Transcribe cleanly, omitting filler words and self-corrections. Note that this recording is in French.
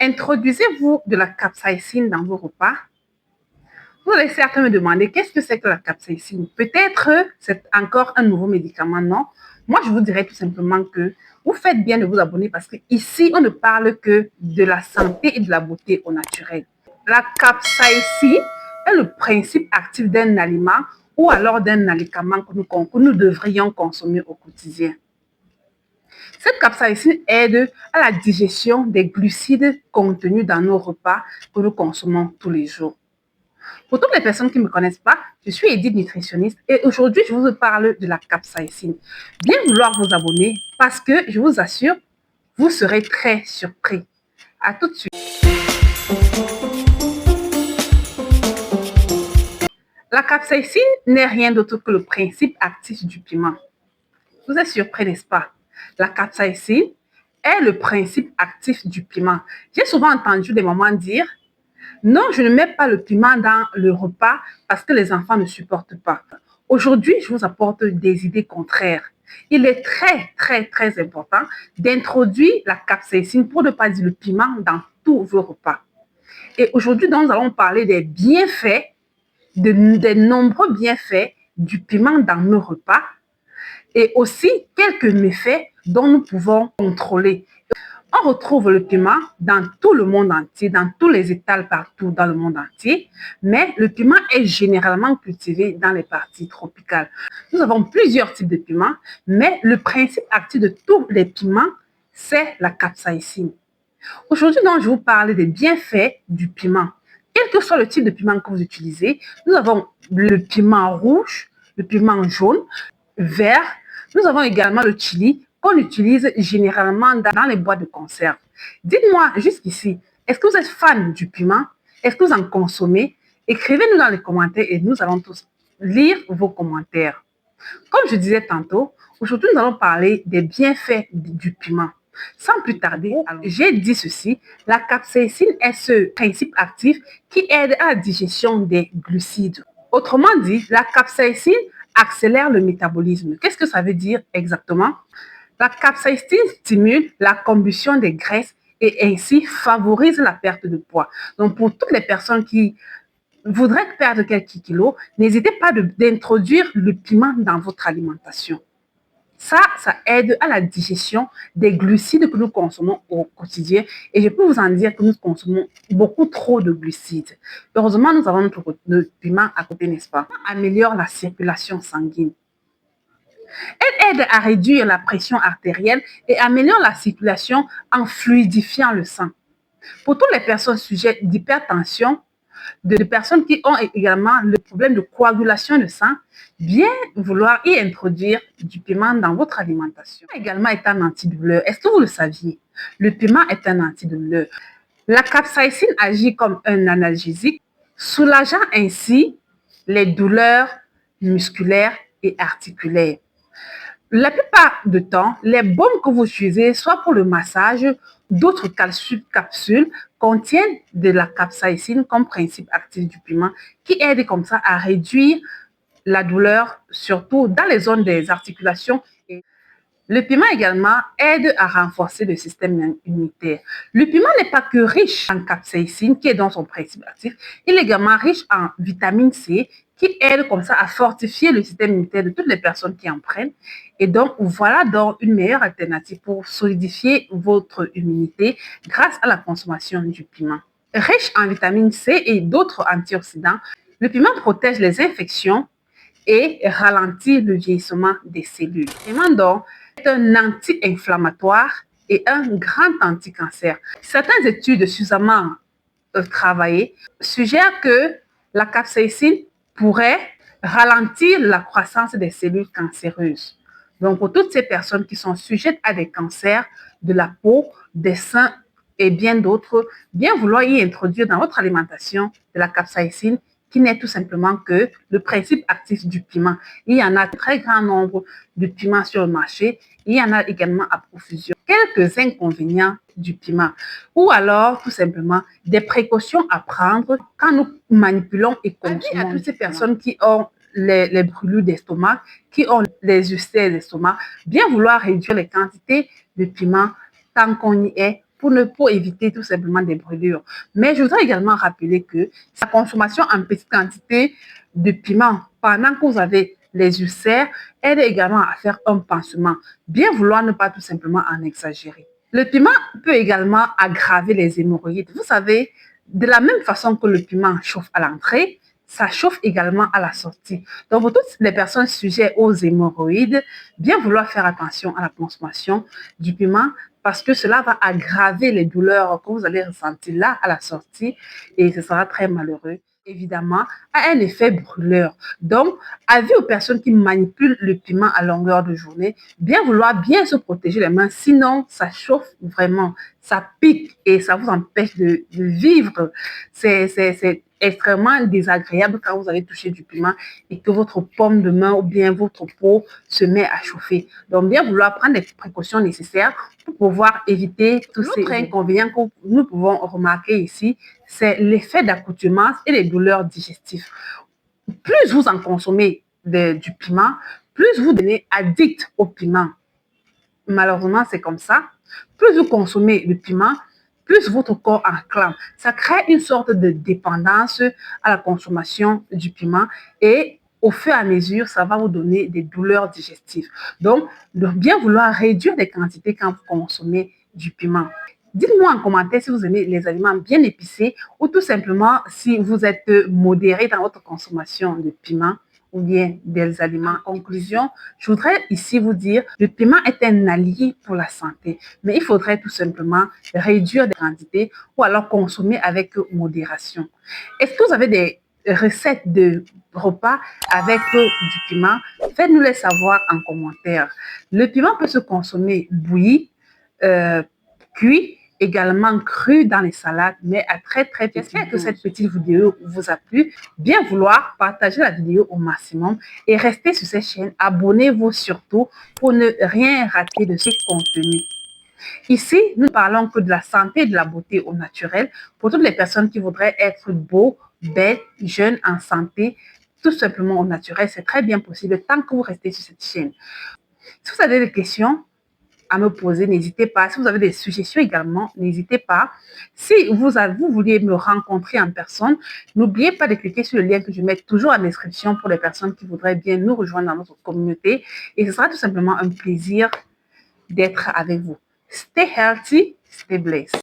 Introduisez-vous de la capsaïcine dans vos repas? Vous allez certainement me demander qu'est-ce que c'est que la capsaïcine? Peut-être c'est encore un nouveau médicament, non? Moi, je vous dirais tout simplement que vous faites bien de vous abonner parce qu'ici, on ne parle que de la santé et de la beauté au naturel. La capsaïcine est le principe actif d'un aliment ou alors d'un médicament que nous devrions consommer au quotidien. Cette capsaïcine aide à la digestion des glucides contenus dans nos repas que nous consommons tous les jours. Pour toutes les personnes qui ne me connaissent pas, je suis Edith, nutritionniste, et aujourd'hui, je vous parle de la capsaïcine. Bien vouloir vous abonner parce que, je vous assure, vous serez très surpris. À tout de suite. La capsaïcine n'est rien d'autre que le principe actif du piment. Vous êtes surpris, n'est-ce pas? La capsaïcine est le principe actif du piment. J'ai souvent entendu des mamans dire « Non, je ne mets pas le piment dans le repas parce que les enfants ne supportent pas. » Aujourd'hui, je vous apporte des idées contraires. Il est très important d'introduire la capsaïcine, pour ne pas dire le piment, dans tous vos repas. Et aujourd'hui, nous allons parler des bienfaits, des nombreux bienfaits du piment dans nos repas et aussi quelques méfaits dont nous pouvons contrôler. On retrouve le piment dans tout le monde entier, dans tous les étals partout dans le monde entier, mais le piment est généralement cultivé dans les parties tropicales. Nous avons plusieurs types de piments, mais le principe actif de tous les piments, c'est la capsaïcine. Aujourd'hui, donc, je vais vous parler des bienfaits du piment. Quel que soit le type de piment que vous utilisez, nous avons le piment rouge, le piment jaune, vert. Nous avons également le chili qu'on utilise généralement dans les boîtes de conserve. Dites-moi jusqu'ici, est-ce que vous êtes fan du piment? Est-ce que vous en consommez? Écrivez-nous dans les commentaires et nous allons tous lire vos commentaires. Comme je disais tantôt, aujourd'hui nous allons parler des bienfaits du piment. Sans plus tarder, j'ai dit ceci, la capsaïcine est ce principe actif qui aide à la digestion des glucides. Autrement dit, la capsaïcine accélère le métabolisme. Qu'est-ce que ça veut dire exactement? La capsaïcine stimule la combustion des graisses et ainsi favorise la perte de poids. Donc, pour toutes les personnes qui voudraient perdre quelques kilos, n'hésitez pas d'introduire le piment dans votre alimentation. Ça aide à la digestion des glucides que nous consommons au quotidien. Et je peux vous en dire que nous consommons beaucoup trop de glucides. Heureusement, nous avons notre piment à côté, n'est-ce pas? Ça améliore la circulation sanguine. Elle aide à réduire la pression artérielle et améliore la circulation en fluidifiant le sang. Pour toutes les personnes sujettes d'hypertension, de personnes qui ont également le problème de coagulation de sang, bien vouloir y introduire du piment dans votre alimentation. Le piment également est un antidouleur. Est-ce que vous le saviez? Le piment est un antidouleur. La capsaïcine agit comme un analgésique, soulageant ainsi les douleurs musculaires et articulaires. La plupart du temps, les baumes que vous utilisez, soit pour le massage, d'autres capsules contiennent de la capsaïcine comme principe actif du piment qui aide comme ça à réduire la douleur, surtout dans les zones des articulations. Le piment également aide à renforcer le système immunitaire. Le piment n'est pas que riche en capsaïcine, qui est dans son principe actif, il est également riche en vitamine C, qui aide comme ça à fortifier le système immunitaire de toutes les personnes qui en prennent. Et donc, voilà donc une meilleure alternative pour solidifier votre immunité grâce à la consommation du piment. Riche en vitamine C et d'autres antioxydants, le piment protège les infections et ralentit le vieillissement des cellules. Le piment donc est un anti-inflammatoire et un grand anti-cancer. Certaines études suffisamment travaillées suggèrent que la capsaïcine pourrait ralentir la croissance des cellules cancéreuses. Donc, pour toutes ces personnes qui sont sujettes à des cancers de la peau, des seins et bien d'autres, bien vouloir y introduire dans votre alimentation de la capsaïcine qui n'est tout simplement que le principe actif du piment. Il y en a un très grand nombre de piments sur le marché. Il y en a également à profusion. Quelques inconvénients du piment ou alors tout simplement des précautions à prendre quand nous manipulons et consommons. À toutes ces personnes qui ont les brûlures d'estomac, qui ont les ulcères d'estomac, bien vouloir réduire les quantités de piment tant qu'on y est pour éviter tout simplement des brûlures. Mais je voudrais également rappeler que sa consommation en petite quantité de piment pendant que vous avez les ulcères aide également à faire un pansement. Bien vouloir ne pas tout simplement en exagérer. Le piment peut également aggraver les hémorroïdes. Vous savez, de la même façon que le piment chauffe à l'entrée, ça chauffe également à la sortie. Donc, pour toutes les personnes sujettes aux hémorroïdes, bien vouloir faire attention à la consommation du piment parce que cela va aggraver les douleurs que vous allez ressentir là à la sortie et ce sera très malheureux. Évidemment, a un effet brûleur. Donc, avis aux personnes qui manipulent le piment à longueur de journée, bien vouloir bien se protéger les mains, sinon ça chauffe vraiment, ça pique et ça vous empêche de vivre. C'est extrêmement désagréable quand vous allez toucher du piment et que votre paume de main ou bien votre peau se met à chauffer. Donc, bien vouloir prendre les précautions nécessaires pour pouvoir éviter tous ces inconvénients que nous pouvons remarquer ici, c'est l'effet d'accoutumance et les douleurs digestives. Plus vous en consommez du piment, plus vous devenez addict au piment. Malheureusement, c'est comme ça. Plus vous consommez le piment, plus votre corps en clame. Ça crée une sorte de dépendance à la consommation du piment et au fur et à mesure, ça va vous donner des douleurs digestives. Donc, de bien vouloir réduire les quantités quand vous consommez du piment. Dites-moi en commentaire si vous aimez les aliments bien épicés ou tout simplement si vous êtes modéré dans votre consommation de piment ou bien des aliments. En conclusion, je voudrais ici vous dire, le piment est un allié pour la santé, mais il faudrait tout simplement réduire les quantités ou alors consommer avec modération. Est-ce que vous avez des recettes de repas avec du piment? Faites-nous les savoir en commentaire. Le piment peut se consommer bouilli, cuit, également cru dans les salades, mais à très petite dose. J'espère que cette petite vidéo vous a plu. Bien vouloir partager la vidéo au maximum et restez sur cette chaîne. Abonnez-vous surtout pour ne rien rater de ces contenus. Ici, nous parlons que de la santé et de la beauté au naturel pour toutes les personnes qui voudraient être beaux, belles, jeunes, en santé, tout simplement au naturel. C'est très bien possible tant que vous restez sur cette chaîne. Si vous avez des questions à me poser, n'hésitez pas. Si vous avez des suggestions également, n'hésitez pas. Si vous vouliez me rencontrer en personne, n'oubliez pas de cliquer sur le lien que je mets toujours en description pour les personnes qui voudraient bien nous rejoindre dans notre communauté. Et ce sera tout simplement un plaisir d'être avec vous. Stay healthy, stay blessed.